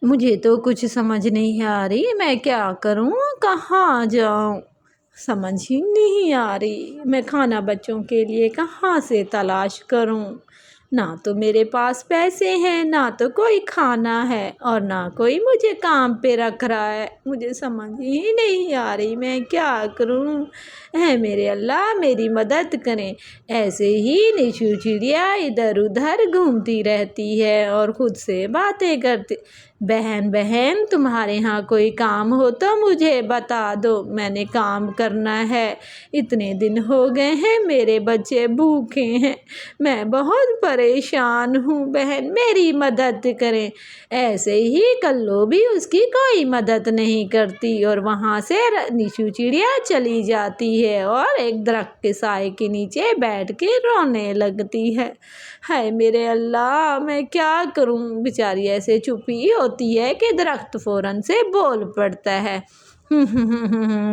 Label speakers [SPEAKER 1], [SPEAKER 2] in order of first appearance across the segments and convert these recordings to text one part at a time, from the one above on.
[SPEAKER 1] مجھے تو کچھ سمجھ نہیں آ رہی، میں کیا کروں، کہاں جاؤں، سمجھ ہی نہیں آ رہی۔ میں کھانا بچوں کے لیے کہاں سے تلاش کروں؟ نہ تو میرے پاس پیسے ہیں، نہ تو کوئی کھانا ہے، اور نہ کوئی مجھے کام پہ رکھ رہا ہے۔ مجھے سمجھ ہی نہیں آ رہی میں کیا کروں۔ اے میرے اللہ میری مدد کریں۔ ایسے ہی نشو چڑیا ادھر ادھر گھومتی رہتی ہے اور خود سے باتیں کرتی۔ بہن بہن تمہارے ہاں کوئی کام ہو تو مجھے بتا دو، میں نے کام کرنا ہے۔ اتنے دن ہو گئے ہیں میرے بچے بھوکے ہیں، میں بہت پریشان ہوں، بہن میری مدد کریں۔ ایسے ہی کلو بھی اس کی کوئی مدد نہیں کرتی اور وہاں سے نشو چڑیا چلی جاتی ہے اور ایک درخت کے سائے کے نیچے بیٹھ کے رونے لگتی ہے۔ ہائے میرے اللہ میں کیا کروں، بیچاری ایسے چپ ہی ہوتی ہے کہ درخت فوراً سے بول پڑتا ہے،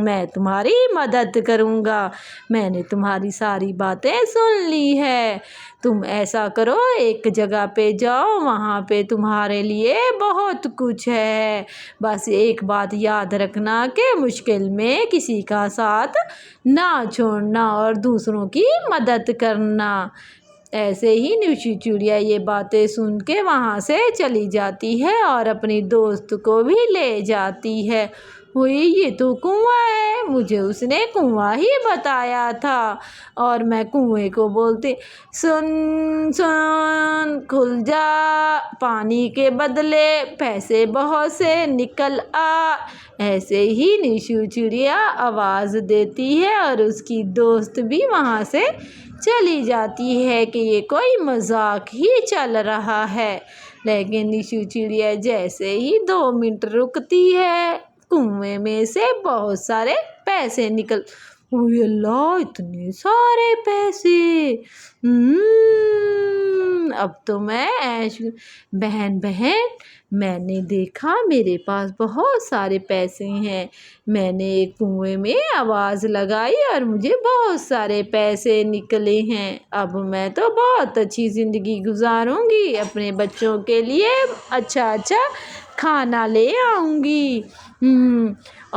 [SPEAKER 1] میں تمہاری مدد کروں گا، میں نے تمہاری ساری باتیں سن لی ہے۔ تم ایسا کرو ایک جگہ پہ جاؤ، وہاں پہ تمہارے لیے بہت کچھ ہے، بس ایک بات یاد رکھنا کہ مشکل میں کسی کا ساتھ نہ چھوڑنا اور دوسروں کی مدد کرنا۔ ایسے ہی نشو چڑیا یہ باتیں سن کے وہاں سے چلی جاتی ہے اور اپنی دوست کو بھی لے جاتی ہے۔ ہوئی یہ تو کنواں ہے، مجھے اس نے کنواں ہی بتایا تھا، اور میں کنویں کو بولتی سن سن کھل جا، پانی کے بدلے پیسے بہت سے نکل آ۔ ایسے ہی نشو چڑیا آواز دیتی ہے اور اس کی دوست بھی وہاں سے چلی جاتی ہے کہ یہ کوئی مذاق ہی چل رہا ہے۔ لیکن نشو چڑیا جیسے ہی 2 منٹ رکتی ہے، کنویں میں سے بہت سارے پیسے نکل۔ اوہ اللہ اتنے سارے پیسے، اب تو میں عیش۔ بہن بہن میں نے دیکھا میرے پاس بہت سارے پیسے ہیں، میں نے ایک کنویں میں آواز لگائی اور مجھے بہت سارے پیسے نکلے ہیں۔ اب میں تو بہت اچھی زندگی گزاروں گی، اپنے بچوں کے لیے اچھا اچھا کھانا لے آؤں گی۔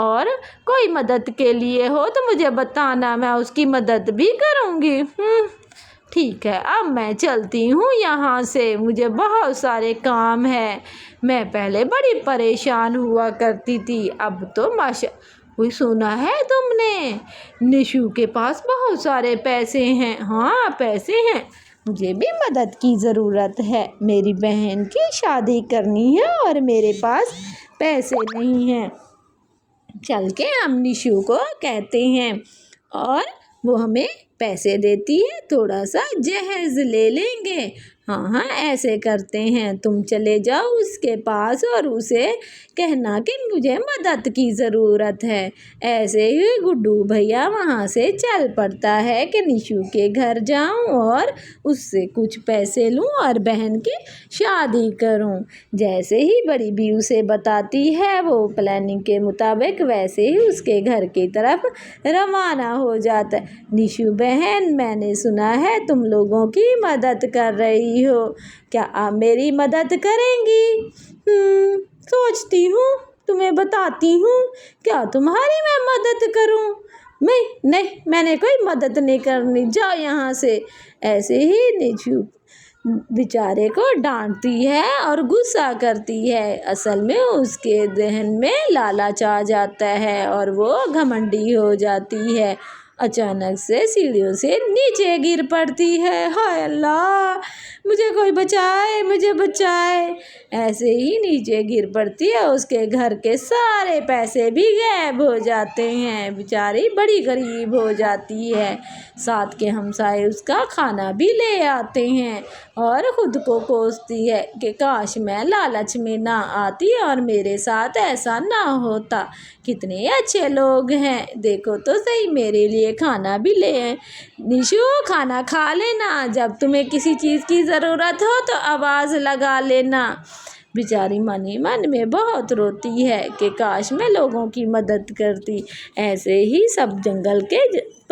[SPEAKER 1] اور کوئی مدد کے لیے ہو تو مجھے بتانا، میں اس کی مدد بھی کروں گی۔ ٹھیک ہے اب میں چلتی ہوں یہاں سے، مجھے بہت سارے کام ہیں، میں پہلے بڑی پریشان ہوا کرتی تھی، اب تو کوئی سنا ہے تم نے نشو کے پاس بہت سارے پیسے ہیں؟ ہاں پیسے ہیں، مجھے بھی مدد کی ضرورت ہے، میری بہن کی شادی کرنی ہے اور میرے پاس پیسے نہیں ہیں۔ چل کے ہم نشو کو کہتے ہیں اور وہ ہمیں پیسے دیتی ہے، تھوڑا سا جہیز لے لیں گے۔ ہاں ہاں ایسے کرتے ہیں، تم چلے جاؤ اس کے پاس اور اسے کہنا کہ مجھے مدد کی ضرورت ہے۔ ایسے ہی گڈو بھیا وہاں سے چل پڑتا ہے کہ نشو کے گھر جاؤں اور اس سے کچھ پیسے لوں اور بہن کی شادی کروں۔ جیسے ہی بڑی بی اسے بتاتی ہے، وہ پلاننگ کے مطابق ویسے ہی اس کے گھر کی طرف روانہ ہو جاتا ہے۔ نشو بہن میں نے سنا ہے تم لوگوں کی مدد کر رہی ہو، کیا آپ میری مدد کریں گی؟ سوچتی ہوں تمہیں بتاتی ہوں، کیا تمہاری میں مدد کروں؟ نہیں میں نے کوئی مدد نہیں کرنی، جاؤ یہاں سے۔ ایسے ہی نشو بیچارے کو ڈانٹتی ہے اور غصہ کرتی ہے، اصل میں اس کے ذہن میں لالچ آ جاتا ہے اور وہ گھمنڈی ہو جاتی ہے۔ اچانک سے سیڑھیوں سے نیچے گر پڑتی ہے، ہائے اللہ مجھے کوئی بچائے، مجھے بچائے۔ ایسے ہی نیچے گر پڑتی ہے، اس کے گھر کے سارے پیسے بھی غائب ہو جاتے ہیں، بیچاری بڑی غریب ہو جاتی ہے۔ ساتھ کے ہمسائے اس کا کھانا بھی لے آتے ہیں اور خود کو کوستی ہے کہ کاش میں لالچ میں نہ آتی اور میرے ساتھ ایسا نہ ہوتا، کتنے اچھے لوگ ہیں، دیکھو تو صحیح میرے لیے کھانا بھی لے آئے۔ نشو کھانا کھا لینا، جب تمہیں کسی چیز کی ضرورت ہو تو آواز لگا لینا۔ بیچاری من ہی من میں بہت روتی ہے کہ کاش میں لوگوں کی مدد کرتی۔ ایسے ہی سب جنگل کے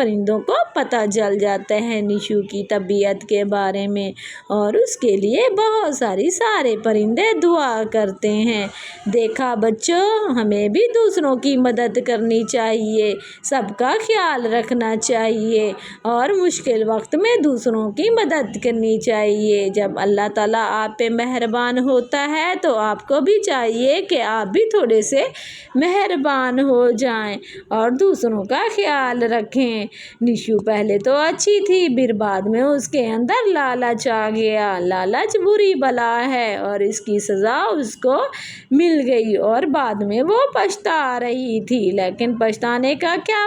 [SPEAKER 1] پرندوں کو پتہ چل جاتا ہے نشو کی طبیعت کے بارے میں، اور اس کے لیے بہت سارے پرندے دعا کرتے ہیں۔ دیکھا بچوں، ہمیں بھی دوسروں کی مدد کرنی چاہیے، سب کا خیال رکھنا چاہیے اور مشکل وقت میں دوسروں کی مدد کرنی چاہیے۔ جب اللہ تعالیٰ آپ پہ مہربان ہوتا ہے تو آپ کو بھی چاہیے کہ آپ بھی تھوڑے سے مہربان ہو جائیں اور دوسروں کا خیال رکھیں۔ نشو پہلے تو اچھی تھی، پھر بعد میں اس کے اندر لالچ آ گیا۔ لالچ بری بلا ہے اور اس کی سزا اس کو مل گئی، اور بعد میں وہ پچھتا رہی تھی، لیکن پچھتانے کا کیا